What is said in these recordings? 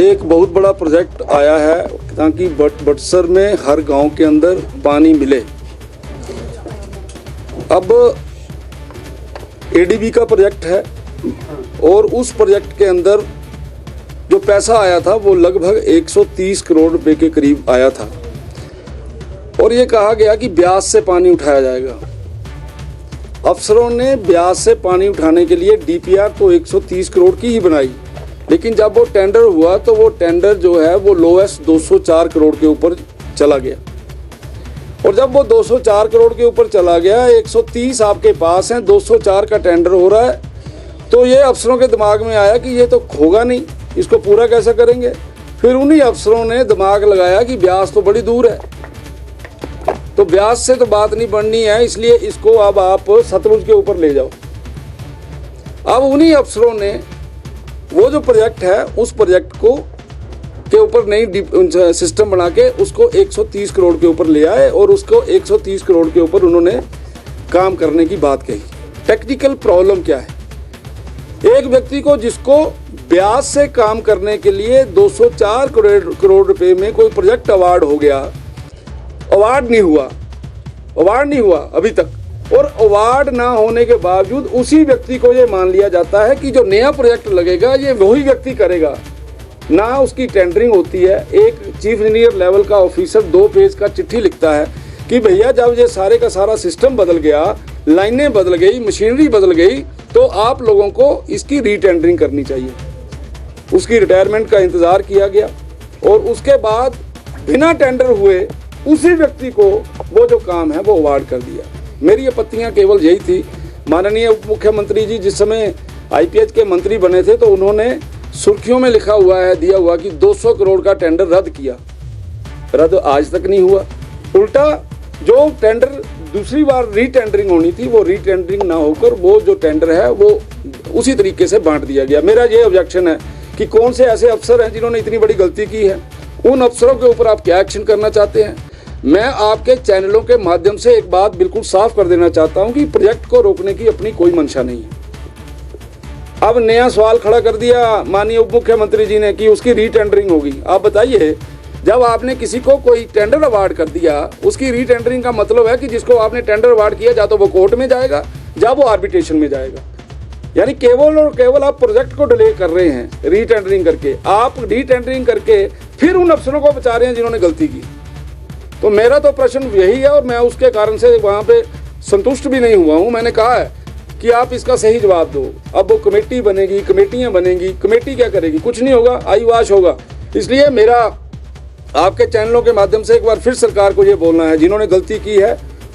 एक बहुत बड़ा प्रोजेक्ट आया है ताकि बटसर में हर गांव के अंदर पानी मिले। अब एडीबी का प्रोजेक्ट है और उस प्रोजेक्ट के अंदर जो पैसा आया था वो लगभग 130 करोड़ रुपए के करीब आया था और ये कहा गया कि ब्यास से पानी उठाया जाएगा। अफसरों ने ब्यास से पानी उठाने के लिए डीपीआर तो 130 करोड़ की ही बनाई, लेकिन जब वो टेंडर हुआ तो वो टेंडर जो है वो लोएस्ट 204 करोड़ के ऊपर चला गया। और जब वो 204 करोड़ के ऊपर चला गया, 130 आपके पास हैं, 204 का टेंडर हो रहा है, तो ये अफसरों के दिमाग में आया कि ये तो होगा नहीं, इसको पूरा कैसे करेंगे। फिर उन्हीं अफसरों ने दिमाग लगाया कि ब्यास तो बड़ी दूर है, तो ब्यास से तो बात नहीं बननी है, इसलिए इसको अब आप सतलुज के ऊपर ले जाओ। अब उन्हीं अफसरों ने वो जो प्रोजेक्ट है उस प्रोजेक्ट को के ऊपर नई सिस्टम बना के उसको 130 करोड़ के ऊपर ले आए और उसको 130 करोड़ के ऊपर उन्होंने काम करने की बात कही। टेक्निकल प्रॉब्लम क्या है? एक व्यक्ति को जिसको ब्याज से काम करने के लिए 204 करोड़ रुपए में कोई प्रोजेक्ट अवार्ड हो गया, अवार्ड नहीं हुआ अभी तक, और अवार्ड ना होने के बावजूद उसी व्यक्ति को ये मान लिया जाता है कि जो नया प्रोजेक्ट लगेगा ये वही व्यक्ति करेगा। ना उसकी टेंडरिंग होती है। एक चीफ इंजीनियर लेवल का ऑफिसर 2 पेज का चिट्ठी लिखता है कि भैया जब ये सारे का सारा सिस्टम बदल गया, लाइनें बदल गई, मशीनरी बदल गई, तो आप लोगों को इसकी रीटेंडरिंग करनी चाहिए। उसकी रिटायरमेंट का इंतज़ार किया गया और उसके बाद बिना टेंडर हुए उसी व्यक्ति को वो जो काम है वो अवार्ड कर दिया। मेरी आपत्तियां केवल यही थी। माननीय उप मुख्यमंत्री जी जिस समय आईपीएच के मंत्री बने थे तो उन्होंने सुर्खियों में लिखा हुआ है, दिया हुआ कि 200 करोड़ का टेंडर रद्द किया। रद्द आज तक नहीं हुआ। उल्टा जो टेंडर दूसरी बार रीटेंडरिंग होनी थी वो रीटेंडरिंग ना होकर वो जो टेंडर है वो उसी तरीके से बांट दिया गया। मेरा ये ऑब्जेक्शन है कि कौन से ऐसे अफसर हैं जिन्होंने इतनी बड़ी गलती की है, उन अफसरों के ऊपर आप क्या एक्शन करना चाहते हैं। मैं आपके चैनलों के माध्यम से एक बात बिल्कुल साफ कर देना चाहता हूं कि प्रोजेक्ट को रोकने की अपनी कोई मंशा नहीं है। अब नया सवाल खड़ा कर दिया माननीय उप मुख्यमंत्री जी ने कि उसकी रीटेंडरिंग होगी। आप बताइए, जब आपने किसी को कोई टेंडर अवार्ड कर दिया, उसकी रीटेंडरिंग का मतलब है कि जिसको आपने टेंडर अवार्ड किया जा तो वो कोर्ट में जाएगा, या वो आर्बिट्रेशन में जाएगा। यानी केवल और केवल आप प्रोजेक्ट को डिले कर रहे हैं रीटेंडरिंग करके। आप रीटेंडरिंग करके फिर उन अफसरों को बचा रहे हैं जिन्होंने गलती की। तो मेरा तो प्रश्न यही है और मैं उसके कारण से वहाँ पे संतुष्ट भी नहीं हुआ हूँ। मैंने कहा है कि आप इसका सही जवाब दो। अब वो कमेटी बनेगी, कमेटियाँ बनेगी, कमेटी क्या करेगी? कुछ नहीं होगा, आई वाश होगा। इसलिए मेरा आपके चैनलों के माध्यम से एक बार फिर सरकार को ये बोलना है, जिन्होंने गलती की है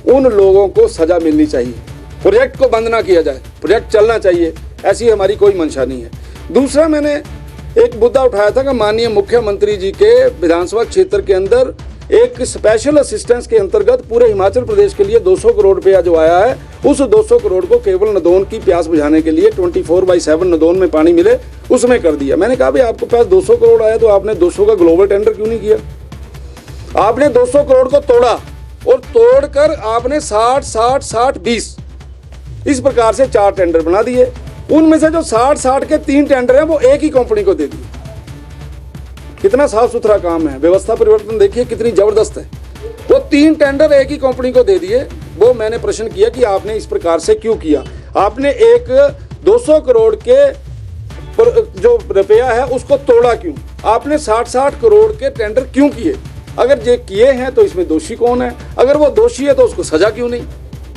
उन लोगों को सजा मिलनी चाहिए। प्रोजेक्ट को बंद ना किया जाए, प्रोजेक्ट चलना चाहिए, ऐसी हमारी कोई मंशा नहीं है। दूसरा, मैंने एक मुद्दा उठाया था कि माननीय मुख्यमंत्री जी के विधानसभा क्षेत्र के अंदर एक स्पेशल असिस्टेंस के अंतर्गत पूरे हिमाचल प्रदेश के लिए 200 करोड़ रुपया जो आया है, उस 200 करोड़ को केवल नदौन की प्यास बुझाने के लिए 24/7 नदौन में पानी मिले उसमें कर दिया। मैंने कहा भाई आपके पास 200 करोड़ आया तो आपने 200 का ग्लोबल टेंडर क्यों नहीं किया? आपने 200 करोड़ को तोड़ा और तोड़कर आपने 60-60-60-20 इस प्रकार से 4 टेंडर बना दिए। उनमें से जो 60-60 के 3 टेंडर हैं वो एक ही कंपनी को दे दिए। कितना साफ सुथरा काम है, व्यवस्था परिवर्तन देखिए कितनी जबरदस्त है। वो 3 टेंडर एक ही कंपनी को दे दिए। वो मैंने प्रश्न किया कि आपने इस प्रकार से क्यों किया? आपने एक 200 करोड़ के जो रुपया है उसको तोड़ा क्यों? आपने 60-60 करोड़ के टेंडर क्यों किए? अगर ये किए हैं तो इसमें दोषी कौन है? अगर वो दोषी है तो उसको सजा क्यों नहीं?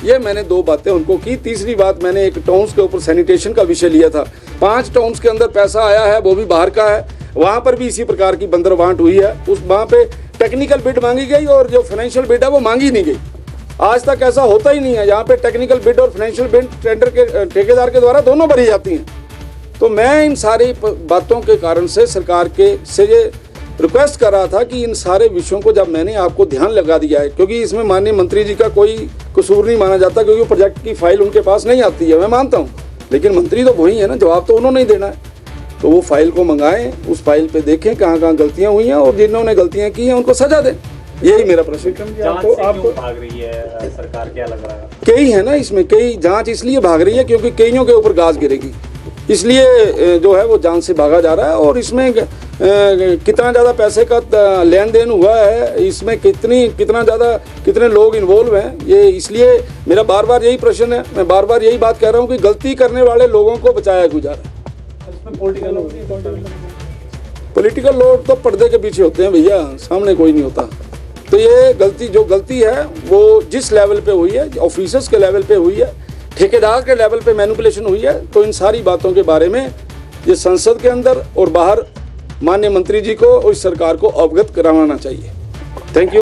ये मैंने 2 बातें उनको की। तीसरी बात, मैंने एक टाउन्स के ऊपर सैनिटेशन का विषय लिया था। 5 टाउन्स के अंदर पैसा आया है, वो भी बाहर का है, वहाँ पर भी इसी प्रकार की बंदरबांट हुई है। उस वहाँ पे टेक्निकल बिड मांगी गई और जो फाइनेंशियल बिड है वो मांगी नहीं गई। आज तक ऐसा होता ही नहीं है। यहाँ पे टेक्निकल बिड और फाइनेंशियल बिड टेंडर के ठेकेदार के द्वारा दोनों भरी जाती हैं। तो मैं इन सारी बातों के कारण से सरकार के से ये रिक्वेस्ट कर रहा था कि इन सारे विषयों को जब मैंने आपको ध्यान लगा दिया है, क्योंकि इसमें माननीय मंत्री जी का कोई कसूर नहीं माना जाता, क्योंकि प्रोजेक्ट की फाइल उनके पास नहीं आती है, मैं मानता हूँ, लेकिन मंत्री तो वही है ना, जवाब तो उन्होंने ही देना है। तो वो फाइल को मंगाएं, उस फाइल पे देखें कहाँ कहाँ गलतियाँ हुई हैं और जिन्होंने गलतियाँ की हैं उनको सजा दें। यही मेरा प्रश्न। आपको भाग रही है सरकार, क्या लग रहा है? कई है ना इसमें, कई जांच इसलिए भाग रही है क्योंकि कईयों के ऊपर गाज गिरेगी। इसलिए जो है वो जान से भागा जा रहा है। और इसमें कितना ज़्यादा पैसे का लेन देन हुआ है, इसमें कितना ज़्यादा कितने लोग इन्वॉल्व हैं, ये इसलिए मेरा बार बार यही प्रश्न है, मैं बार बार यही बात कह रहा हूँ कि गलती करने वाले लोगों को बचाया क्यों जा रहा है। इसमें पॉलिटिकल लोग तो पर्दे के पीछे होते हैं भैया, सामने कोई नहीं होता। तो ये जो गलती है वो जिस लेवल पे हुई है, ऑफिसर्स के लेवल पे हुई है, ठेकेदार के लेवल पे मैनिपुलेशन हुई है, तो इन सारी बातों के बारे में ये संसद के अंदर और बाहर माननीय मंत्री जी को और इस सरकार को अवगत कराना चाहिए। Thank you.